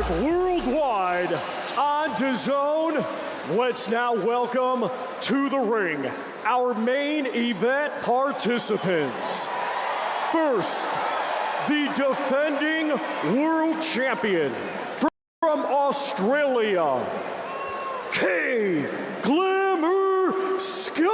live worldwide on DAZN. Let's now welcome to the ring our main event participants. First, the defending world champion from Australia, Kay Glamour Scott.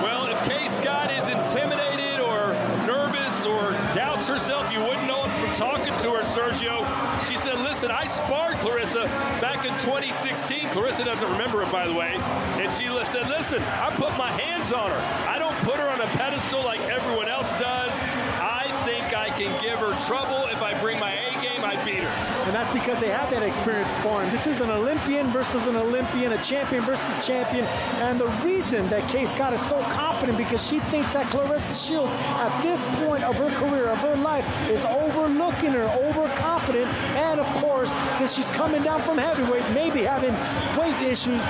Well, if Kay Scott is intimidated or nervous or doubts herself, you wouldn't know it from talking to her, Sergio. She said, listen, I sparred Claressa back in 2016. Claressa doesn't remember it, by the way. And she said, listen, I put my hands on her. I don't put her on a pedestal like everyone else does. I think I can give her trouble. If I bring my A game, I beat her. And that's because they have that experience sparring. This is an Olympian versus an Olympian, a champion versus champion. And the reason that Kay Scott is so confident because she thinks that Claressa Shields, at this point of her career, of her life, is overlooking her, overconfident. And of course, since she's coming down from heavyweight, maybe having weight issues,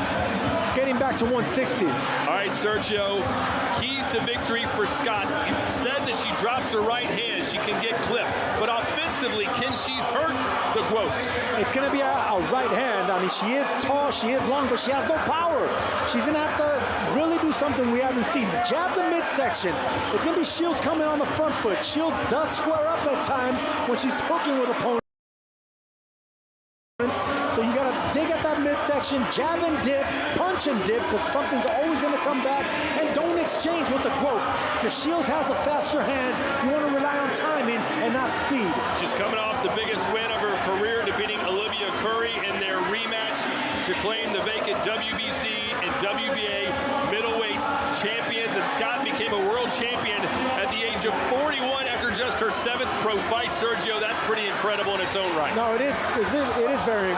getting back to 160. All right, Sergio, keys to victory for Scott. You said that she drops her right hand, she can get clipped. But offensively, can she hurt the quote? It's going to be a right hand. I mean, she is tall, she is long, but she has no power. She's going to have to really do something we haven't seen. Jab the midsection. It's going to be Shields coming on the front foot. Shields does square up at times when she's hooking with opponents. So you got to dig at that midsection, jab and dip, punch and dip, because something's always going to come back. And don't exchange with the quote, because Shields has a faster hand. You want to rely on timing and not speed. She's coming off the biggest win of her career, defeating Olivia Curry in their rematch to claim the vacant WBC and WBA middleweight champions. And Scott became a world champion at the age of 41 after just her 7th pro fight. Sergio, that's pretty incredible in its own right. No, it is very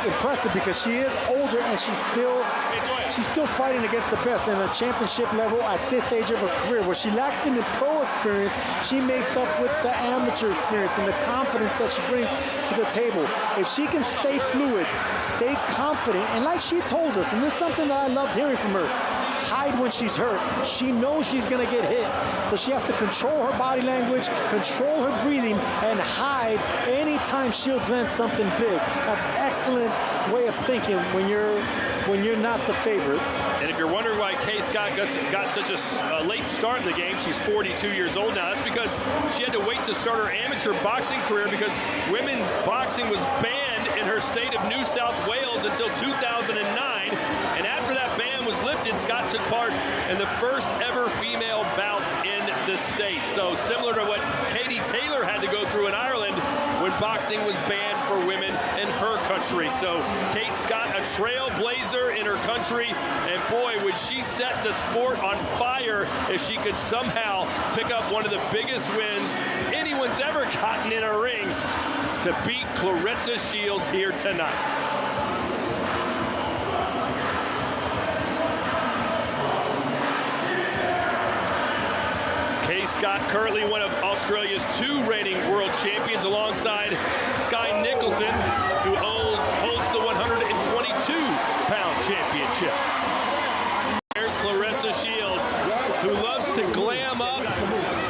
impressive because she is older and she's still fighting against the best in a championship level at this age of her career. Where she lacks in the pro experience, she makes up with the amateur experience and the confidence that she brings to the table. If she can stay fluid, stay confident, and like she told us, and this is something that I loved hearing from her, hide when she's hurt. She knows she's going to get hit, so she has to control her body language, control her breathing, and hide anytime Shields lands something big. That's an excellent way of thinking when you're not the favorite. And if you're wondering why Kay Scott got such a late start in the game, she's 42 years old now. That's because she had to wait to start her amateur boxing career because women's boxing was banned in her state of New South Wales until 2009. And after that ban was lifted, Scott took part in the first ever female bout in the state. So similar to what Katie Taylor had to go through in Ireland when boxing was banned for women in her country. So Kay Scott, a trailblazer in her country, and boy, would she set the sport on fire if she could somehow pick up one of the biggest wins anyone's ever gotten in a ring to beat Claressa Shields here tonight. Kay Scott, currently one of Australia's 2 reigning world champions, alongside Skye Nicolson, who holds the 122-pound championship. There's Claressa Shields, who loves to glam up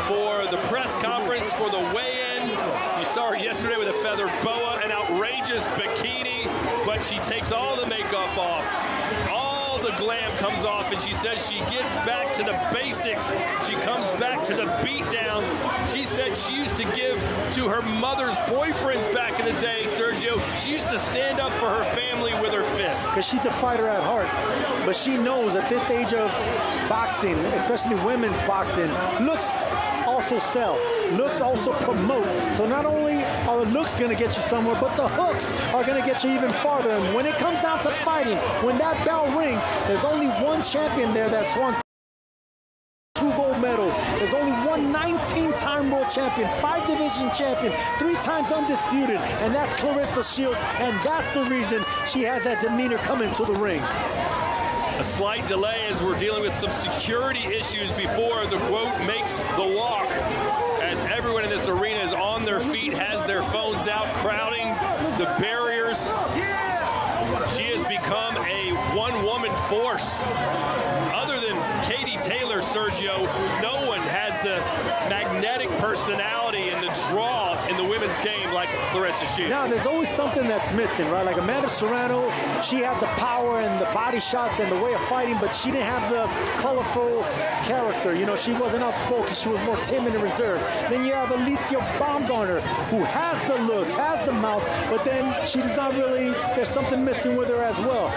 for the press conference, for the weigh-in. You saw her yesterday with a feather boa, an outrageous bikini, but she takes all the makeup off. The glam comes off, and she says she gets back to the basics. She comes back to the beatdowns. She said she used to give to her mother's boyfriends back in the day, Sergio. She used to stand up for her family with her fists. Because she's a fighter at heart. But she knows at this age of boxing, especially women's boxing, looks also sell. Looks also promote. So not only are the looks going to get you somewhere, but the hooks are going to get you even farther. And when it comes down to fighting, when that bell rings, there's only one champion there that's won 2 gold medals. There's only one 19-time world champion, 5 division champion, 3 times undisputed, and that's Claressa Shields. And that's the reason she has that demeanor coming to the ring. A slight delay as we're dealing with some security issues before the quote makes the walk. As everyone in this arena is on their feet, has their phones out, crowding the barriers. She has become a one-woman force. Other than Katie Taylor, Sergio. No one has the magnetic personality and the draw in the women's game like Claressa Shields. Now, there's always something that's missing, right? Like Amanda Serrano, she had the power and the body shots and the way of fighting, but she didn't have the colorful character. You know, she wasn't outspoken. She was more timid and reserved. Then you have Alicia Baumgartner, who has the looks, has the mouth, but then she does not really, there's something missing with her as well.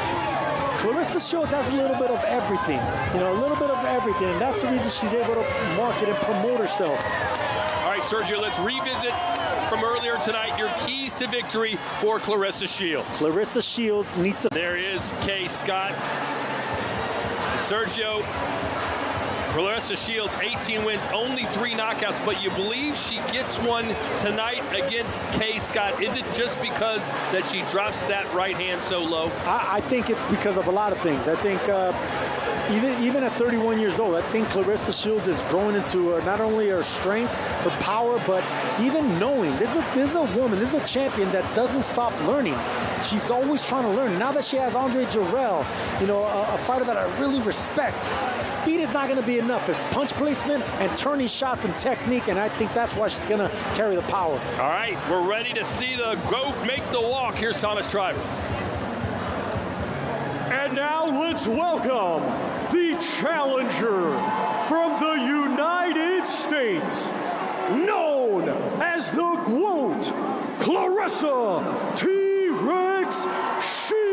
Claressa Shields has a little bit of everything, you know, a little bit of everything, and that's the reason she's able to market and promote herself. All right, Sergio, let's revisit from earlier tonight your keys to victory for Claressa Shields. Claressa Shields needs to... There is Kay Scott. And Sergio, Claressa Shields, 18 wins, only 3 knockouts, but you believe she gets one tonight against Kay Scott. Is it just because that she drops that right hand so low? I think it's because of a lot of things. I think even at 31 years old, I think Claressa Shields is growing into not only her strength, her power, but even knowing. This is a woman, this is a champion that doesn't stop learning. She's always trying to learn. Now that she has Andre Jarrell, you know, a fighter that I really respect, speed is not going to be enough. It's punch placement and turning shots and technique, and I think that's why she's going to carry the power. All right, we're ready to see the GOAT make the walk. Here's Thomas Triber. And now let's welcome the challenger from the United States, known as the GOAT, Claressa T-Rex Shields.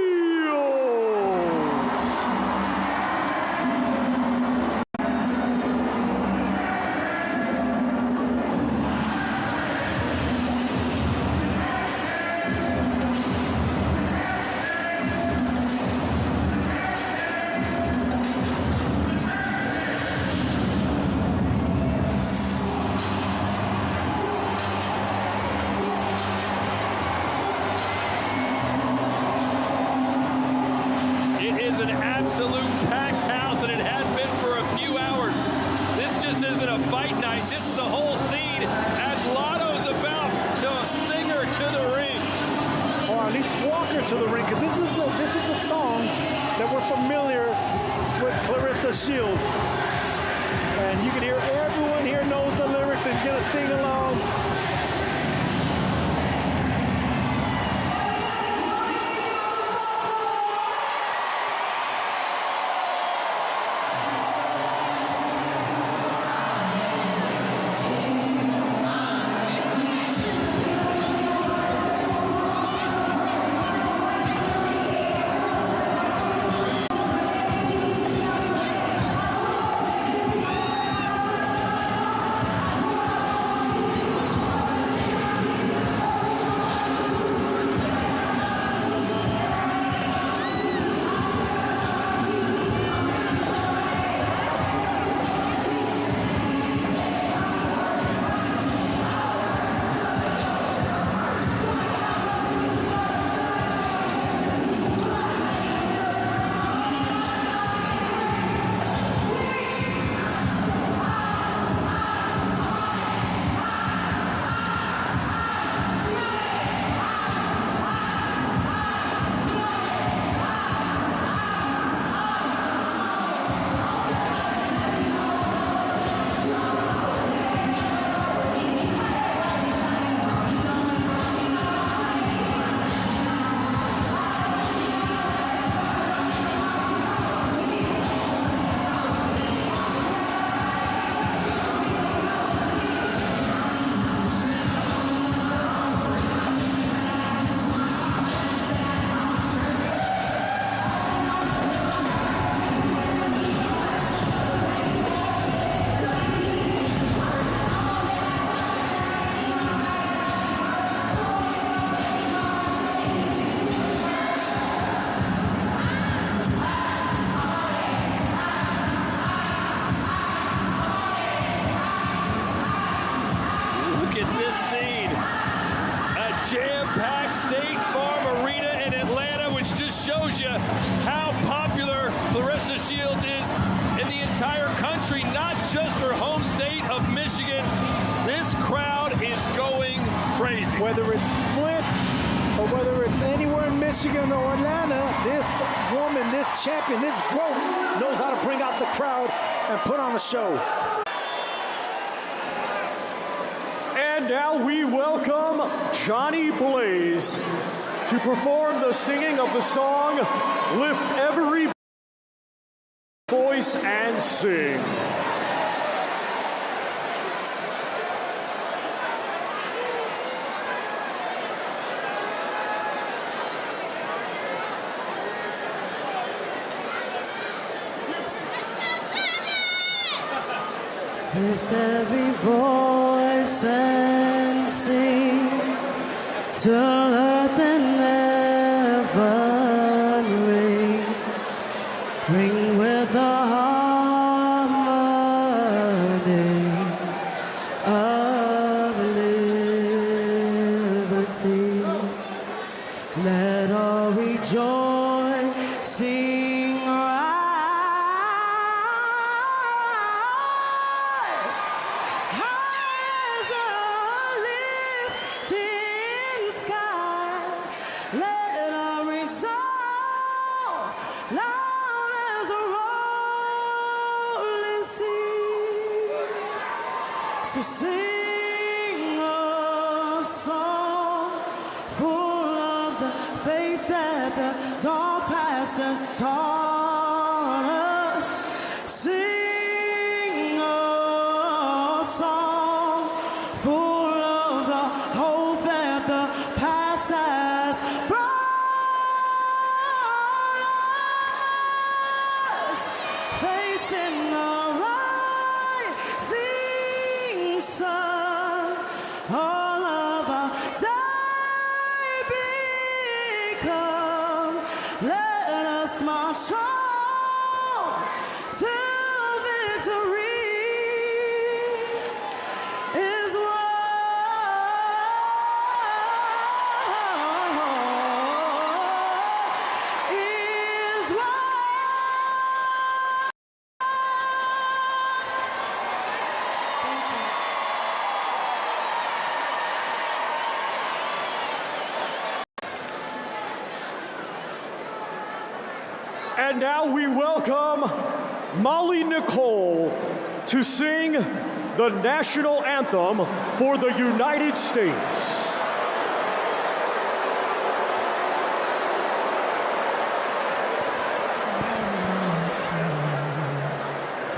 Absolute packed house, and it has been for a few hours. This just isn't a fight night. This is the whole scene as Lotto's about to sing her to the ring. Or at least walk her to the ring, because this is a song that we're familiar with Claressa Shields. And you can hear everyone here knows the lyrics and is going to sing along. State Farm Arena in Atlanta, which just shows you how popular Claressa Shields is in the entire country, not just her home state of Michigan. This crowd is going crazy. Whether it's Flint or whether it's anywhere in Michigan or Atlanta, this woman, this champion, this GOAT knows how to bring out the crowd and put on a show. And now we welcome Johnny Blaze to perform the singing of the song Lift Every Voice and Sing. Lift every voice and sing till earth and heaven ring, ring with the harmony of liberty. Let all rejoice, sing, rise, high as a lifting sky. Let our resound loud as a rolling sea. So sing a song full of the faith that the dark past has taught us. Sing a song full of the hope that the past has brought us. Facing the rising sun, all of our day become. Let us march on to victory. Is what. And now we welcome Molly Nicole to sing the national anthem for the United States.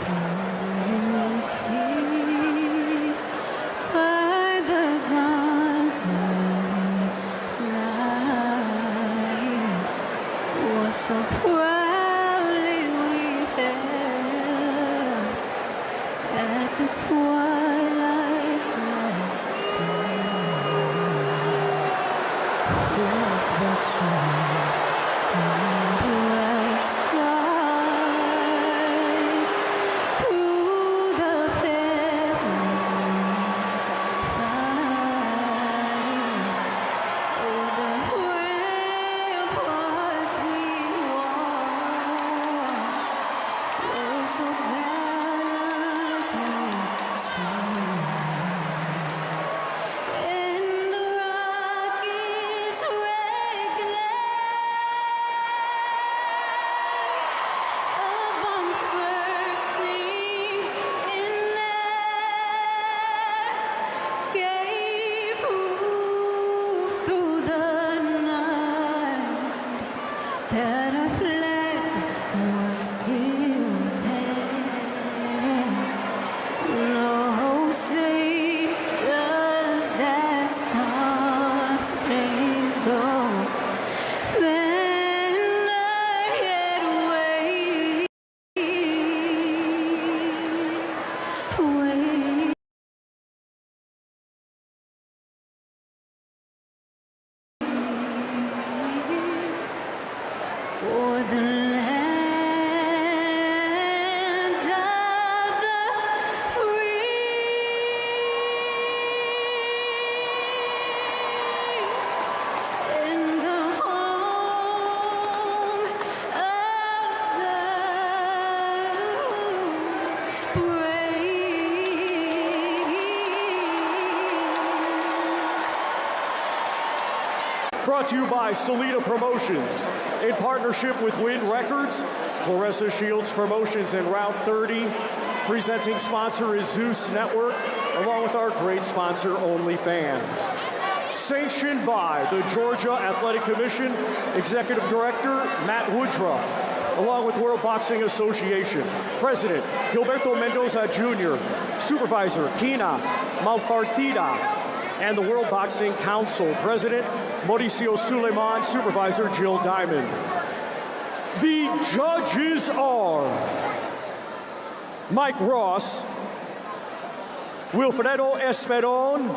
Can you see by the dawn's early light what so proudly we held at the twilight's last gleam? Whose but shines and bright stars through the perilous fight. Oh, the ramparts we watched were so gallantly strong, and the rockets' red glare of bombs bursting in air gave proof through the night that our flag was still there. No, say, does that star-spangled banner yet wave? Wave. For the land of the free, in the home of the brave. Brought to you by Salida Promotions. In partnership with Win Records, Claressa Shields Promotions, and Route 30. Presenting sponsor is Zeus Network, along with our great sponsor, OnlyFans. Sanctioned by the Georgia Athletic Commission, Executive Director Matt Woodruff, along with World Boxing Association, President Gilberto Mendoza Jr., Supervisor Kina Malpartida, and the World Boxing Council, President Mauricio Suleiman, Supervisor Jill Diamond. The judges are Mike Ross, Wilfredo Esperon,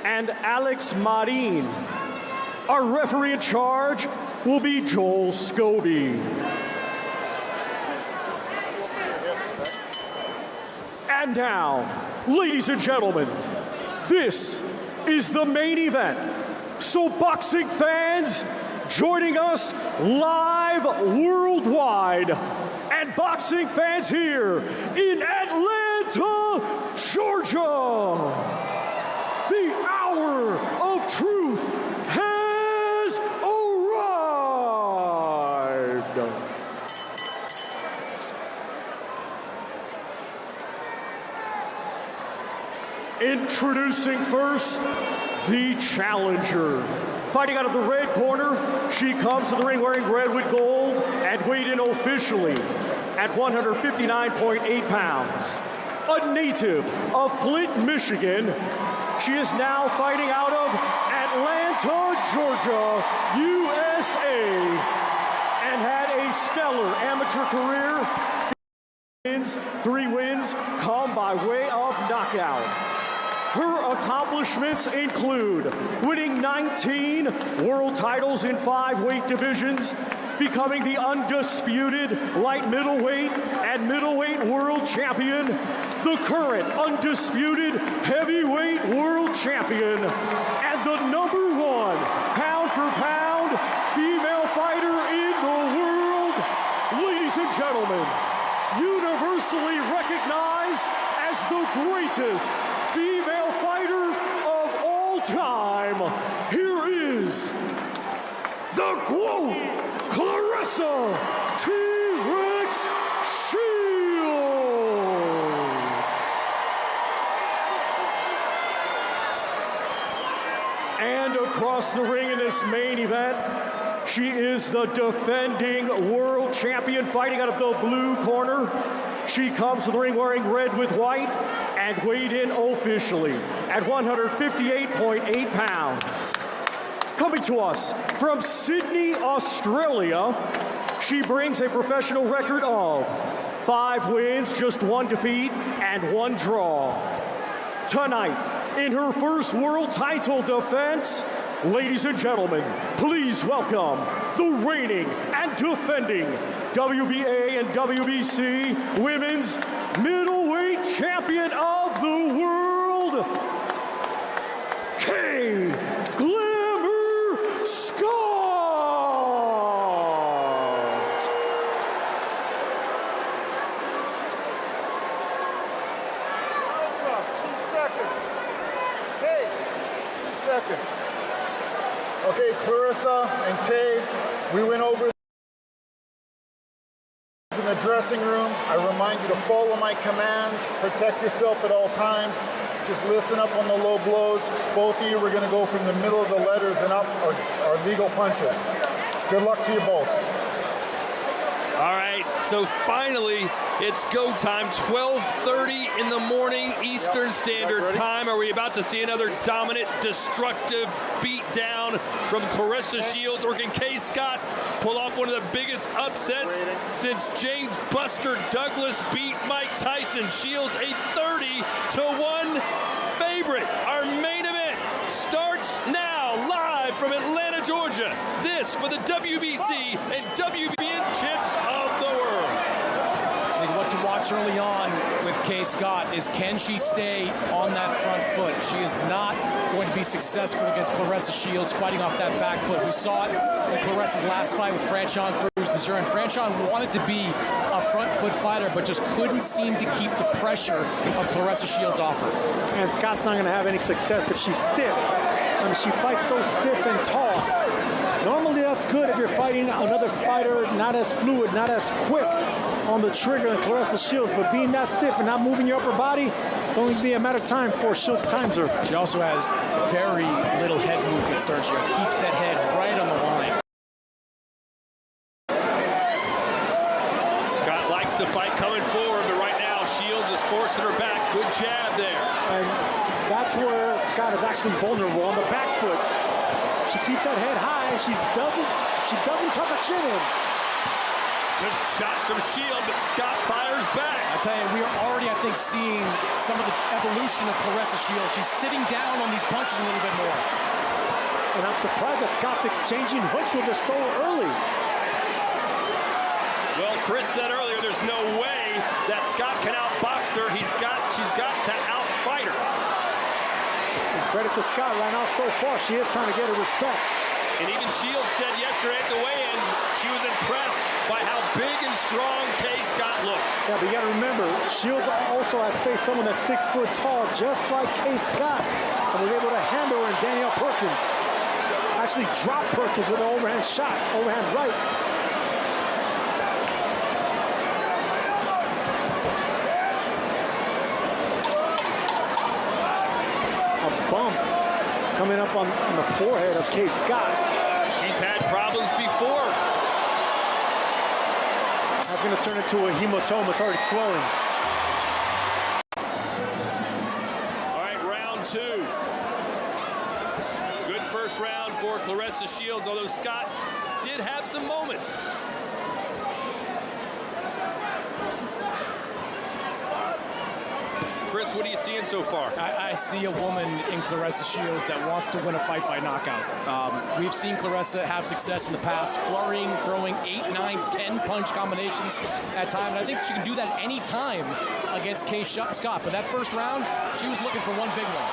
and Alex Marin. Our referee in charge will be Joel Scobie. And now, ladies and gentlemen, this is the main event. So boxing fans, joining us live worldwide, and boxing fans here in Atlanta, Georgia, the hour of truth has arrived. Introducing first, the challenger. Fighting out of the red corner, she comes to the ring wearing red with gold and weighed in officially at 159.8 pounds. A native of Flint, Michigan, she is now fighting out of Atlanta, Georgia, USA, and had a stellar amateur career. 3 wins come by way of knockout. Her accomplishments include winning 19 world titles in 5 weight divisions, becoming the undisputed light middleweight and middleweight world champion, the current undisputed heavyweight world champion, and the #1 pound-for-pound female fighter in the world. Ladies and gentlemen, universally recognized as the greatest female fighter of all time, here is the quote, Claressa T-Rex Shields. And across the ring in this main event, she is the defending world champion, fighting out of the blue corner. She comes to the ring wearing red with white and weighed in officially at 158.8 pounds. Coming to us from Sydney, Australia, she brings a professional record of 5 wins, just 1 defeat, and 1 draw. Tonight, in her first world title defense, ladies and gentlemen, please welcome the reigning and defending WBA and WBC Women's Middleweight Champion of the World, Kay Glamour Scott. Claressa, 2 seconds. Hey, 2 seconds. Okay, Claressa and Kay, we went over in the dressing room. I remind you to follow my commands, protect yourself at all times, just listen up on the low blows. Both of you, we're gonna go from the middle of the letters and up are legal punches. Good luck to you both. All right, so finally, it's go time, 12:30 in the morning Eastern Standard Time. Are we about to see another dominant, destructive beatdown from Claressa Shields, or can Kay Scott pull off one of the biggest upsets since James Buster Douglas beat Mike Tyson? Shields a 30-1 favorite. Our main event starts now, live from Atlanta, Georgia. This for the WBC and WBN champs of the world. I think what to watch early on with Kay Scott is, can she stay on that front foot? She is not going to be successful against Claressa Shields fighting off that back foot. We saw it in Claressa's last fight with Franchon Crews-Dezurn. Franchon wanted to be a front foot fighter, but just couldn't seem to keep the pressure of Claressa Shields off her. And Scott's not going to have any success if she's stiff I mean, she fights so stiff and tall. Normally that's good if you're fighting another fighter not as fluid, not as quick on the trigger than Claressa Shields, but being that stiff and not moving your upper body, it's only be a matter of time before Shields times her. She also has very little head movement, Sergio. Keeps that head right on the line. Scott likes to fight coming forward, but right now Shields is forcing her back. Good jab there. And that's where Scott is actually vulnerable on the back foot. She keeps that head high. She doesn't tuck her chin in. Good shots from Shields, but Scott fires back. I tell you, we are already, I think, seeing some of the evolution of Claressa Shields. She's sitting down on these punches a little bit more. And I'm surprised that Scott's exchanging hooks with her so early. Well, Chris said earlier there's no way that Scott can outbox her. She's got to outfight her. And credit to Scott right now so far. She is trying to get her respect. And even Shields said yesterday at the weigh-in she was impressed by how big and strong Kay Scott looked. Yeah, but you got to remember, Shields also has faced someone that's 6 foot tall, just like Kay Scott, and was able to handle her in Danielle Perkins. Actually dropped Perkins with an overhand shot, overhand right. A bump coming up on the forehead of Kay Scott. She's had problems before. That's going to turn into a hematoma. It's already swelling. All right, round 2. Good first round for Claressa Shields, although Scott did have some moments. Chris, what are you seeing so far? I see a woman in Claressa Shields that wants to win a fight by knockout. We've seen Claressa have success in the past, flurrying, throwing 8, 9, 10 punch combinations at times. And I think she can do that any time against Kay Scott. But that first round, she was looking for one big one.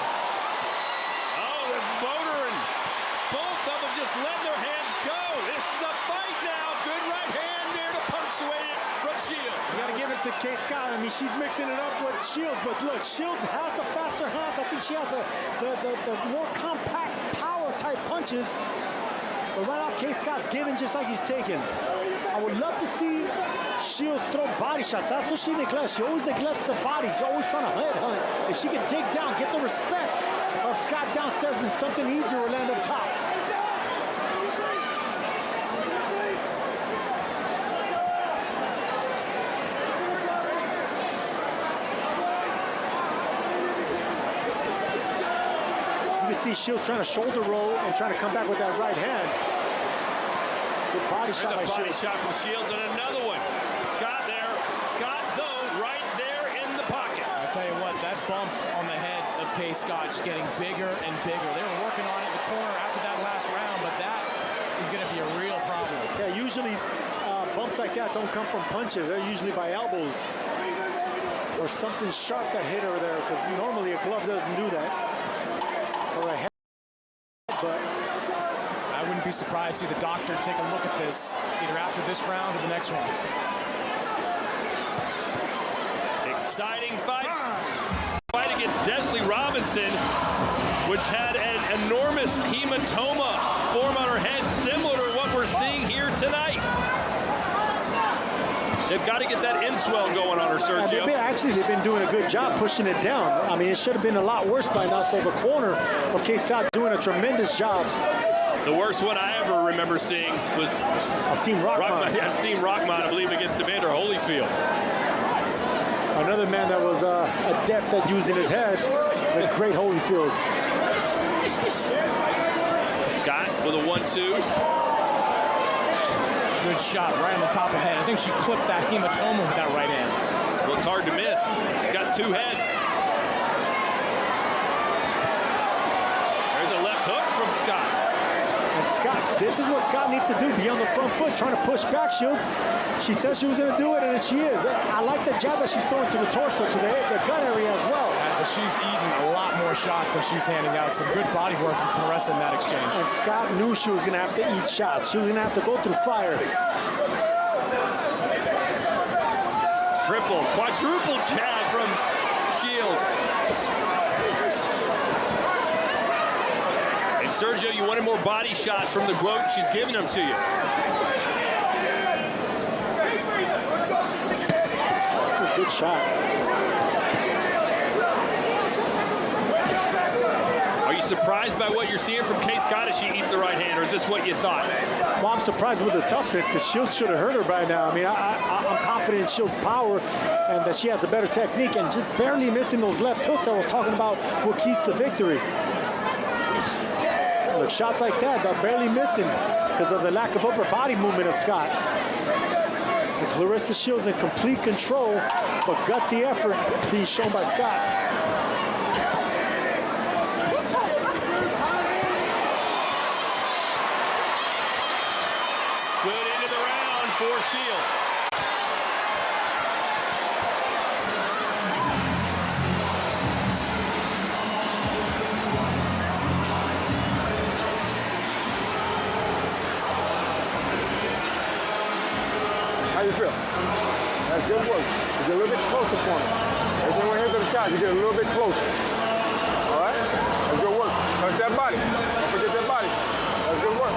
Oh, they're motoring. Both of them just letting their hands go. This is a fight now. Good right hand there to punctuate it from Shields. You got to give it to Kay Scott. I mean, she's mixing it up with Shields, but look, Shields has the faster hands. I think she has the more compact power type punches. But right now, Kay Scott's giving just like he's taking. I would love to see Shields throw body shots. That's what she neglects. She always neglects the body. She's always trying to head hunt. If she can dig down, get the respect of Scott downstairs, then something easier will land up top. See Shields trying to shoulder roll and trying to come back with that right hand. Good body shot by body Shields. shot from Shields and another one. Scott there. Scott, though, right there in the pocket. I tell you what, that bump on the head of Kay Scott is getting bigger and bigger. They were working on it in the corner after that last round, but that is going to be a real problem. Yeah, usually bumps like that don't come from punches. They're usually by elbows or something sharp that hit her there, because normally a glove doesn't do that. Or a head, but I wouldn't be surprised to see the doctor take a look at this either after this round or the next one. Exciting fight. Fight against Desley Robinson, which had an enormous hematoma form on her head, similar to what we're seeing here tonight. They've got to get that inswell going on her, Sergio. They've been doing a good job pushing it down. I mean, it should have been a lot worse by now. So the corner of Kay Scott doing a tremendous job. The worst one I ever remember seeing was Asim Rahman. Asim Rahman, I believe, against Evander Holyfield. Another man that was adept at using his head, the great Holyfield. Scott with a 1-2. Good shot right on the top of the head. I think she clipped that hematoma with that right hand. Well, it's hard to miss. She's got 2 heads. There's a left hook from Scott. And Scott, this is what Scott needs to do, be on the front foot, trying to push back Shields. She said she was going to do it, and she is. I like the jab that she's throwing to the torso, to the gut area as well. But she's eating a lot more shots than she's handing out. Some good body work from Claressa in that exchange. And Scott knew she was going to have to eat shots. She was going to have to go through fire. Triple, quadruple jab from Shields. And Sergio, you wanted more body shots from the quote. She's giving them to you. That's a good shot. Are you surprised by what you're seeing from Kay Scott as she eats the right hand, or is this what you thought? Well, I'm surprised with the toughness because Shields should have hurt her by now. I mean, I'm confident in Shields' power and that she has a better technique, and just barely missing those left hooks I was talking about were keys to victory. Look, shots like that, they're barely missing because of the lack of upper body movement of Scott. So Claressa Shields in complete control, but gutsy effort being shown by Scott. Good into the round for Shields. How you feel? That's good work. You get a little bit closer for me. Every time we hit to the side, you get a little bit closer. All right? That's good work. Touch that body. Don't forget that body. That's good work.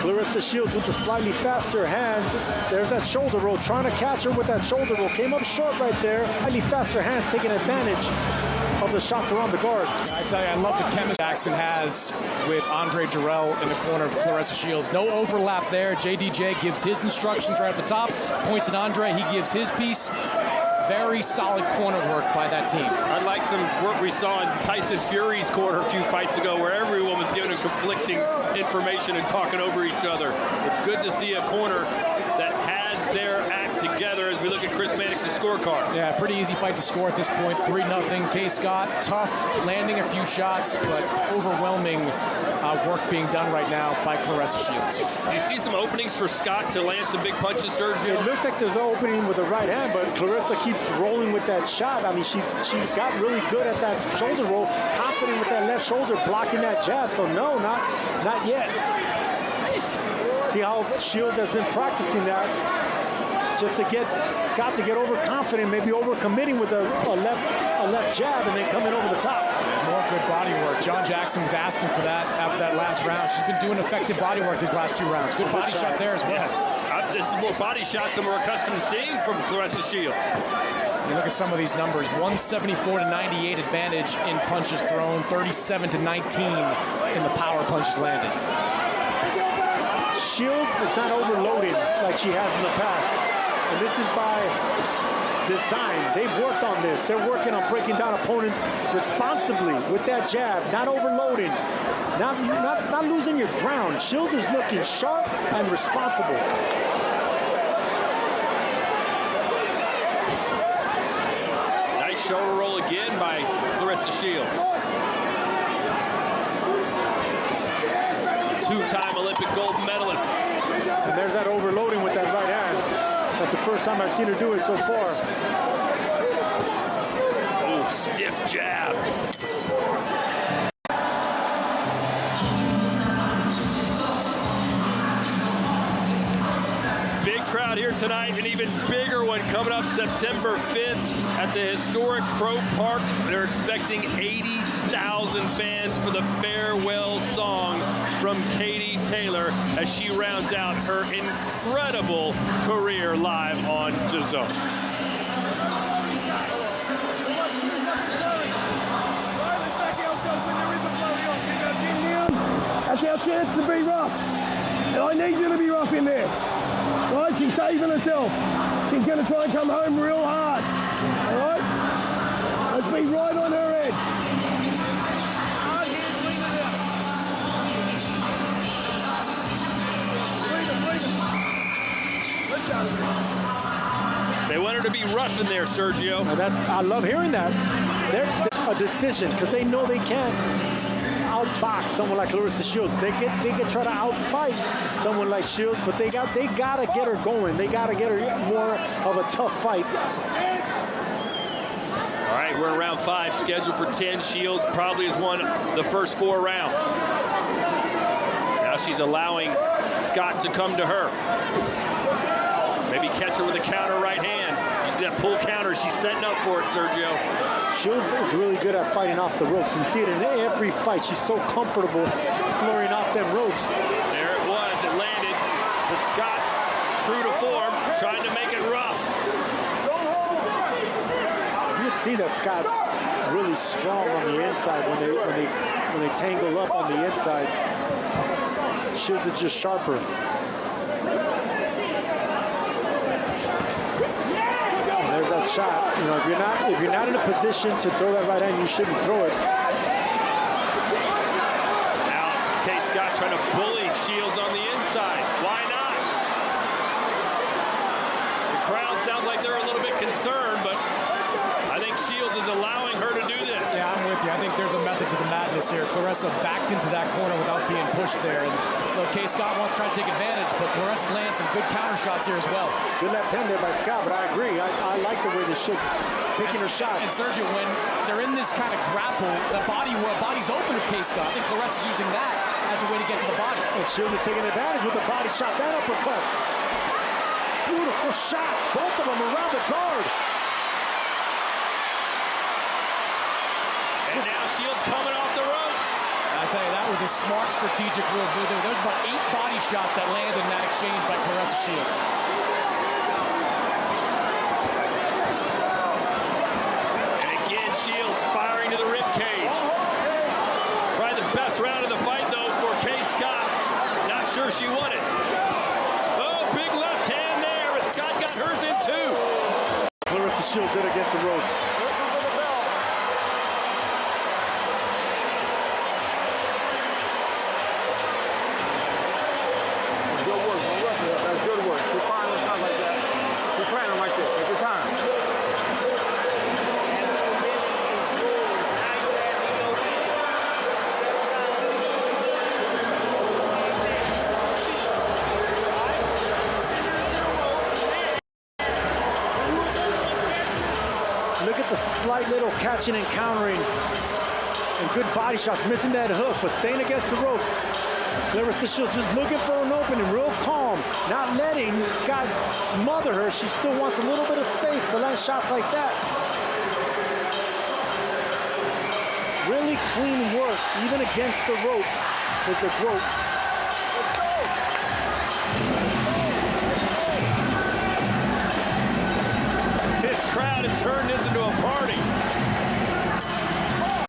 Claressa Shields with the slightly faster hands. There's that shoulder roll, trying to catch her with that shoulder roll. Came up short right there. Slightly faster hands taking advantage of the shots around the guard. I tell you, I love the chemistry Jackson has with Andre Jarrell in the corner of Claressa Shields. No overlap there. JDJ gives his instructions right at the top, points at Andre, he gives his piece. Very solid corner work by that team. Unlike some work we saw in Tyson Fury's corner a few fights ago where everyone was giving him conflicting information and talking over each other. It's good to see a corner that has their act together as we look at Chris Mannix's scorecard. Yeah, pretty easy fight to score at this point. 3-0. Kay Scott, tough, landing a few shots, but overwhelming work being done right now by Claressa Shields. Do you see some openings for Scott to land some big punches, Sergio? It looks like there's an opening with the right hand, but Claressa keeps rolling with that shot. I mean, she's got really good at that shoulder roll, confident with that left shoulder, blocking that jab. So no, not yet. See how Shields has been practicing that just to get Scott to get overconfident, maybe overcommitting with a left jab and then coming over the top. More good body work. John Jackson was asking for that after that last round. She's been doing effective body work these last 2 rounds. Good body shot there as well. Yeah. This is more body shots than we're accustomed to seeing from Claressa Shields. You look at some of these numbers, 174-98 advantage in punches thrown, 37-19 in the power punches landed. Shields is not overloading like she has in the past. And this is by design. They've worked on this. They're working on breaking down opponents responsibly with that jab, not overloading, not losing your ground. Shields is looking sharp and responsible. Nice shoulder roll again by Claressa Shields. 2-time Olympic gold medalist. And there's that overloading with that right hand. That's the first time I've seen her do it so far. Ooh, stiff jab. Big crowd here tonight, an even bigger one coming up September 5th at the historic Croke Park. They're expecting 80,000 fans for the farewell song from Katie Taylor as she rounds out her incredible career live on DAZN. That's our chance to be rough. And I need you to be rough in there. Right? She's saving herself. She's going to try and come home real hard. All right? Let's be right on her edge. They want her to be rough in there, Sergio. I love hearing that. They're a decision because they know they can't outbox someone like Claressa Shields. They can try to outfight someone like Shields, but they gotta get her going. They gotta get her more of a tough fight. All right, we're in round 5, scheduled for 10. Shields probably has won the first 4 rounds. Now she's allowing Scott to come to her. Maybe catch her with a counter right hand. You see that pull counter, she's setting up for it, Sergio. Shields is really good at fighting off the ropes. You see it in every fight. She's so comfortable flooring off them ropes. There it was, it landed. But Scott, true to form, trying to make it rough. You can see that Scott's really strong on the inside when they tangle up on the inside. Shields is just sharper. And there's that shot. You know, if you're not in a position to throw that right hand, you shouldn't throw it. Now, Kay Scott trying to bully Shields on the inside. Why not? The crowd sounds like they're a little bit concerned, but I think Shields is allowing her to do this. Yeah, I'm with you. I think there's a method to the madness here. Claressa backed into that corner without being pushed there. And look, Kay Scott wants to try to take advantage, but Claressa's landing some good counter shots here as well. Good left hand there by Scott, but I agree. I like the way the shit picking her shots. And Sergio, when they're in this kind of grapple, the body's open to Kay Scott. I think Claressa's using that as a way to get to the body. And Shields is taking advantage with the body shots and uppercuts. Beautiful shots, both of them around the guard. And now Shields coming off the ropes. I tell you, that was a smart strategic move. There was about 8 body shots that landed in that exchange by Claressa Shields. And again, Shields firing to the rib cage. Probably the best round of the fight, though, for Kay Scott. Not sure she won it. Oh, big left hand there, but Scott got hers in too. Claressa Shields did against the ropes. Look at the slight little catching and countering and good body shots, missing that hook, but staying against the ropes. Claressa Shields just looking for an opening, real calm, not letting Scott smother her. She still wants a little bit of space to land shots like that. Really clean work, even against the ropes, with the rope. This crowd has turned this into a party.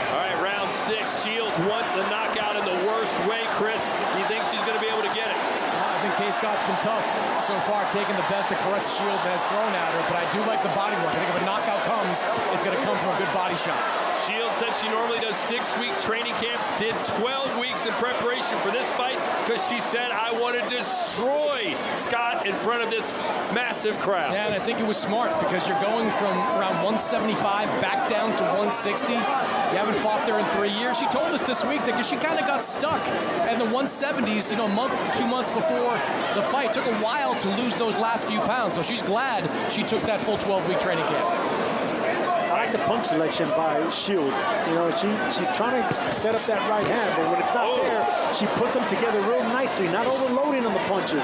All right, round 6. Shields wants a knockout in the worst way, Chris. You think she's going to be able to get it? I think Kay Scott's been tough so far, taking the best that Claressa Shields has thrown at her, but I do like the body work. I think if a knockout comes, it's going to come from a good body shot. Shields said she normally does 6-week training camps, did 12 weeks in preparation for this fight because she said, I want to destroy Scott in front of this massive crowd. Yeah, and I think it was smart because you're going from around 175 back down to 160. You haven't fought there in 3 years. She told us this week that because she kind of got stuck in the 170s, you know, a month, 2 months before the fight. It took a while to lose those last few pounds, so she's glad she took that full 12-week training camp. I like the punch selection by Shields. You know, she's trying to set up that right hand, but when it's not there, she puts them together real nicely, not overloading on the punches.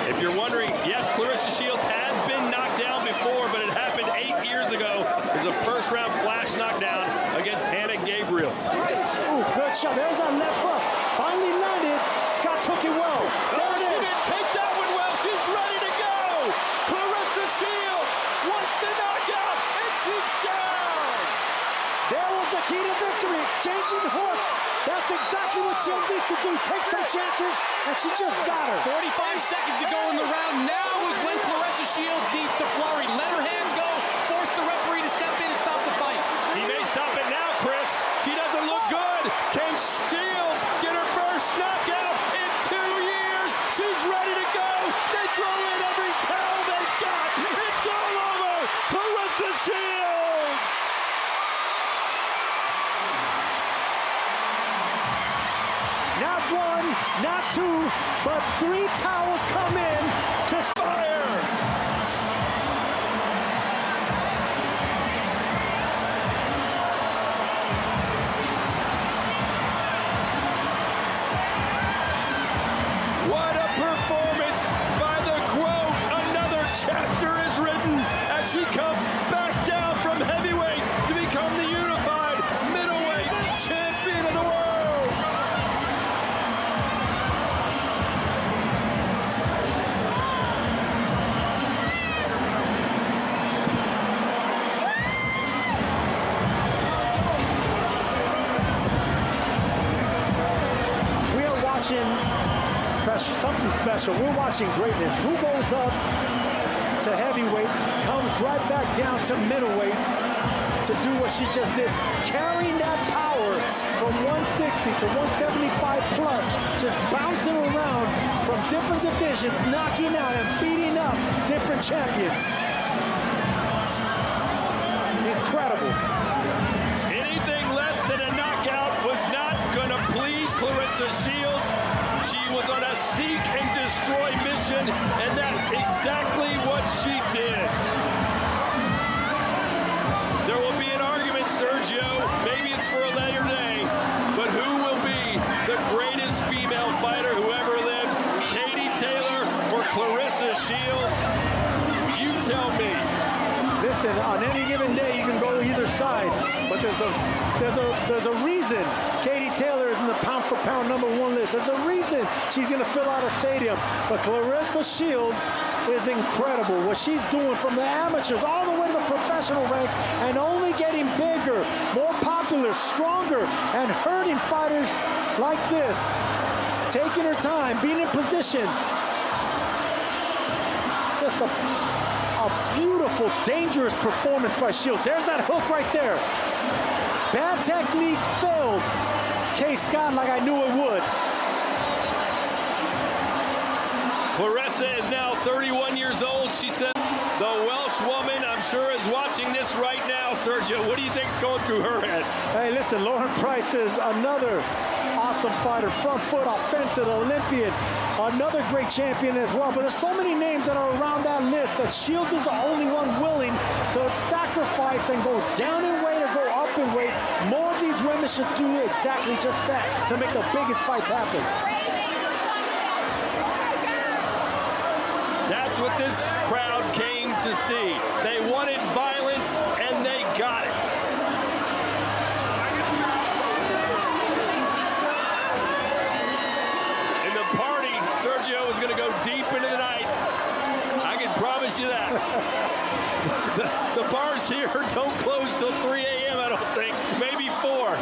If you're wondering, yes, Claressa Shields has been knocked down before, but it happened 8 years ago. It was a first-round flash knockdown against Hannah Gabriels. Ooh, good shot. There's that left hook. Finally landed. Scott took it well. There it is. She didn't take that one well. She's ready to go. Claressa Shields wants the knockout, and she's down. There was the key to victory, exchanging hooks. That's exactly what Shields needs to do. Take some chances, and she just got her. 45 seconds to go in the round. Now is when Claressa Shields needs to flurry. Let her hands go. Force the referee to step in and stop the fight. He may stop it now, Chris. She doesn't look good. Can Shields get her first knockout in 2 years? She's ready to go. They throw in every towel they've got. It's all over. Claressa Shields. Not one, not two, but 3 towels come in to fire. watching special. We're watching greatness. Who goes up to heavyweight, comes right back down to middleweight to do what she just did, carrying that power from 160 to 175 plus, just bouncing around from different divisions, knocking out and beating up different champions. Incredible. Anything less than a knockout was not going to please Claressa Shields. She was on a seek and destroy mission, and that's exactly what she did. There will be an argument, Sergio. Maybe it's for a later day, but who will be the greatest female fighter who ever lived? Katie Taylor or Claressa Shields? You tell me. Listen, on any given day, you can go either side, but there's a reason Katie Taylor is in the pound-for-pound #1 list. There's a reason she's going to fill out a stadium. But Claressa Shields is incredible. What she's doing from the amateurs all the way to the professional ranks and only getting bigger, more popular, stronger, and hurting fighters like this. Taking her time, being in position. Just a beautiful, dangerous performance by Shields. There's that hook right there. Bad technique failed Kay Scott like I knew it would. Claressa is now 31 years old. She said the Welsh woman, I'm sure, is watching this right now. Sergio, what do you think's going through her head? Hey, listen, Lauren Price is another awesome fighter. Front foot, offensive, Olympian. Another great champion as well. But there's so many names that are around that list that Shields is the only one willing to sacrifice and go down in weight or go up in weight. More of these women should do exactly just that to make the biggest fights happen. That's what this crowd came to see. They wanted violence, and they got it. And the party, Sergio, is going to go deep into the night. I can promise you that. The bars here don't close till 3 a.m., I don't think. Maybe 4.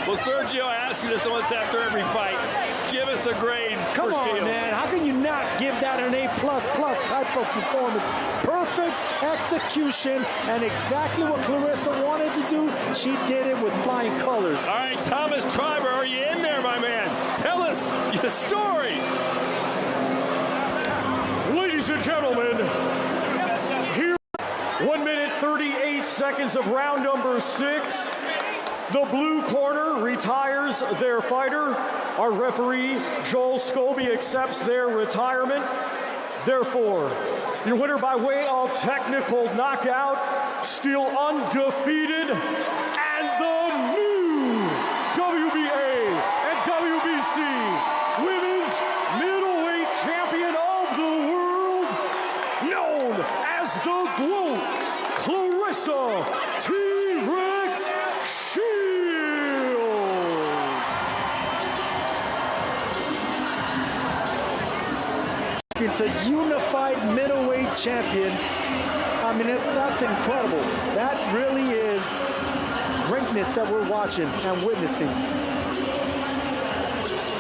Well, Sergio, I ask you this almost after every fight. Give us a grade. Come on, Shields. man. How can you not give that an A++ type of performance? Perfect execution and exactly what Claressa wanted to do. She did it with flying colors. All right, Thomas Triber, are you in there, my man? Tell us your story. Ladies and gentlemen, here 1 minute 38 seconds of round number 6. The blue corner retires their fighter. Our referee, Joel Scobie, accepts their retirement. Therefore, your winner by way of technical knockout, still undefeated, and the new WBA and WBC Women's Middleweight Champion of the World, known as the GOAT, Claressa T-Rex Shields. It's a unified middleweight champion. I mean, that's incredible. That really is greatness that we're watching and witnessing.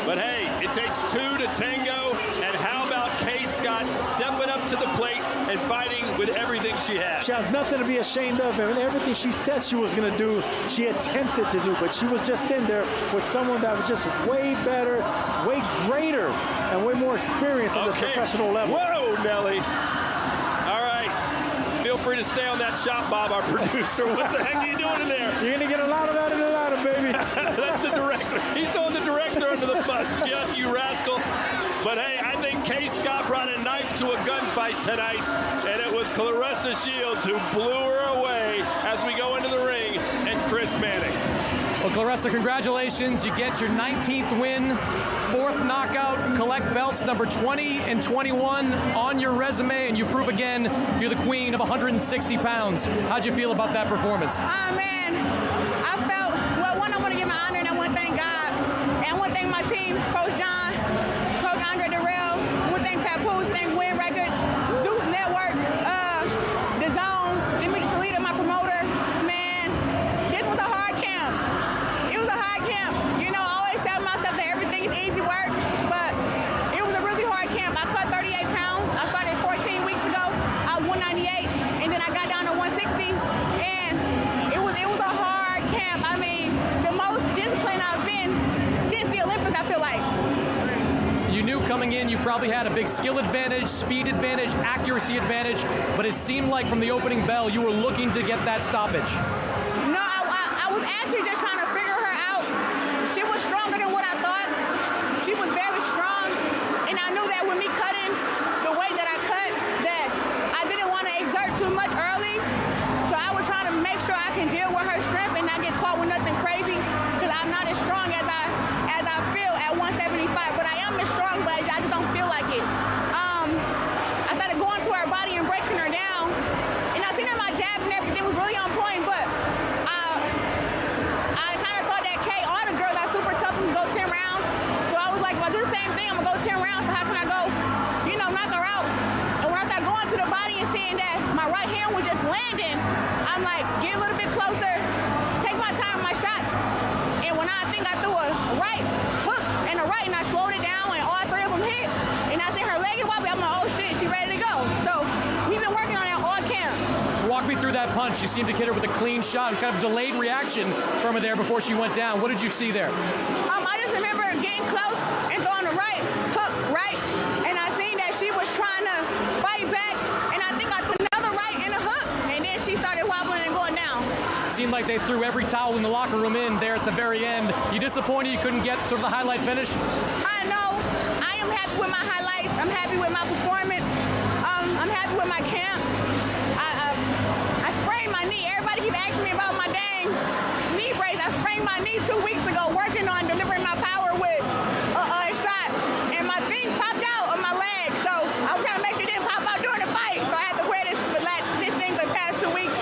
But hey, it takes 2 to tango, and how about Kay Scott stepping up to the plate and fighting with everything she has? She has nothing to be ashamed of, and everything she said she was going to do, she attempted to do, but she was just in there with someone that was just way better, way greater, and way more experienced at the professional level. Whoa, Nelly. All right. Feel free to stay on that shot, Bob, our producer. What the heck are you doing in there? You're going to get a lot of that in the ladder, baby. That's the director. He's throwing the director under the bus, Jeff, you rascal. But hey, I think Kay Scott brought a knife to a gunfight tonight, and it was Claressa Shields who blew her away as we go into the ring, and Chris Mannix. Well, Claressa, congratulations. You get your 19th win, 4th knockout, collect belts number 20 and 21 on your resume, and you prove again you're the queen of 160 pounds. How'd you feel about that performance? Oh, man. I felt, well, one, I want to give my honor, and I want to thank God. And I want to thank my team, Coach John, Coach Andre Darrell. I want to thank Pat Poos, thank Win Records, Zeus Network, The Zone, Dimitri Salita, my promoter. Man, this was a hard camp. It was a hard camp. You know, I always say in, you probably had a big skill advantage, speed advantage, accuracy advantage, but it seemed like from the opening bell, you were looking to get that stoppage. No, I was actually just trying to figure her out. She was stronger than what I thought. She was very strong, and I knew that with me cutting the way that I cut, that I didn't want to exert too much early. So I was trying to make sure I can deal with her strength and not get caught with nothing crazy, because I'm not as strong as I feel at 175. But I am a strong ledge. I just don't feel like it. I started going to her body and breaking her down, and I seen that my jab and everything was really on point. But I kind of thought that all the girls are super tough and can go 10 rounds. So I was like, if I do the same thing, I'm gonna go 10 rounds. So how can I go, knock her out? And when I started going to the body and seeing that my right hand was just landing, I'm like, get a little bit closer, take my time with my shots. And when I think I threw a right hook and a right, and I slowed it down, and all three of them hit, and I see her leg is wobbly, I'm like, oh shit, she ready to go. So we've been working on that all camp. Walk me through that punch. You seemed to hit her with a clean shot. It was kind of a delayed reaction from her there before she went down. What did you see there? I just remember getting close and throwing the right hook, right? And I seen that she was trying to fight back, and I think I threw another right and a hook, and then she started wobbling and going down. It seemed like they threw every towel in the locker room in there at the very end. You disappointed you couldn't get sort of the highlight finish? I know. I am happy with my highlights. I'm happy with my performance. I'm happy with my camp. I sprained my knee. Everybody keep asking me about my dang knee brace. I sprained my knee 2 weeks ago working on delivering my power with a shot. And my thing popped out of my leg. So I was trying to make sure it didn't pop out during the fight. So I had to wear this thing for the past 2 weeks.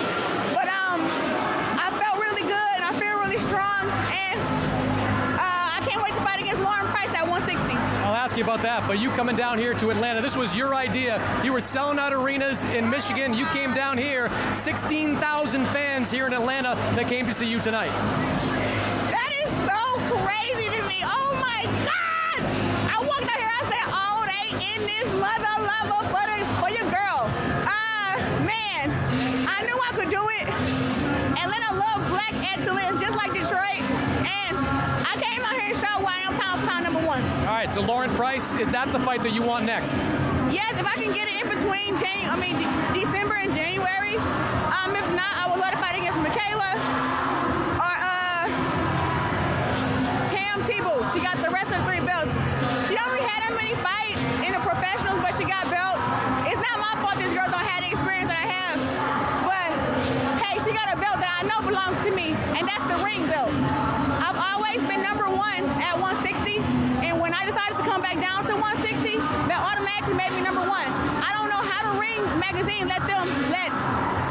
But I felt really good. I feel really strong. And I can't wait to fight against Lauren Price at 160. I'll ask you about that, but you coming down here to Atlanta, this was your idea. You were selling out arenas in Michigan. You came down here, 16,000 fans here in Atlanta that came to see you tonight. That is so crazy to me. Oh my God! I walked out here, I said, oh, they in this mother lover for your girl. Man, I knew I could do it. Atlanta love black excellence, just like Detroit. And I came out here and showed why I'm pound number one. All right, so Lauren Price, is that the fight that you want next? Yes, if I can get it in between December and January. If not, I would love to fight against Michaela or Tam Tebow. She got the rest of the 3 belts. She don't really have that many fights in the professionals, but she got belts. It's not my fault this girl don't have the experience that I have. But hey, she got a belt that I know belongs to me, and that's the ring belt. I've always been number 1 at 160, and when I decided to come back down to 160, that automatically made me number 1. I don't know how the Ring magazine let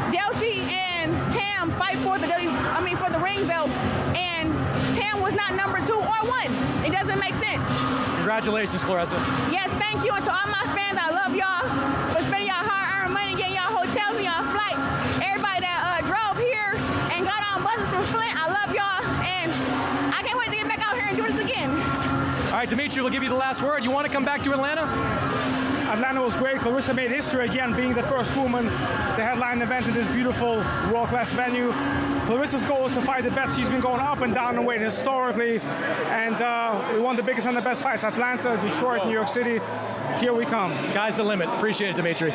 Delcy and Tam fight for the ring belt, and Tam was not number 2 or 1. It doesn't make sense. Congratulations, Claressa. Yes, thank you, and to all my fans, I love y'all for spending y'all hard-earned money, getting y'all hotels and y'all flights. Everybody that drove here and got on buses from Flint, I love y'all, and I can't wait to get back out here and do this again. All right, Dimitri, we'll give you the last word. You want to come back to Atlanta? Atlanta was great. Claressa made history again, being the first woman to headline an event in this beautiful world-class venue. Claressa's goal is to fight the best. She's been going up and down the weight historically, and we won the biggest and the best fights: Atlanta, Detroit, New York City. Here we come. Sky's the limit. Appreciate it, Dimitri.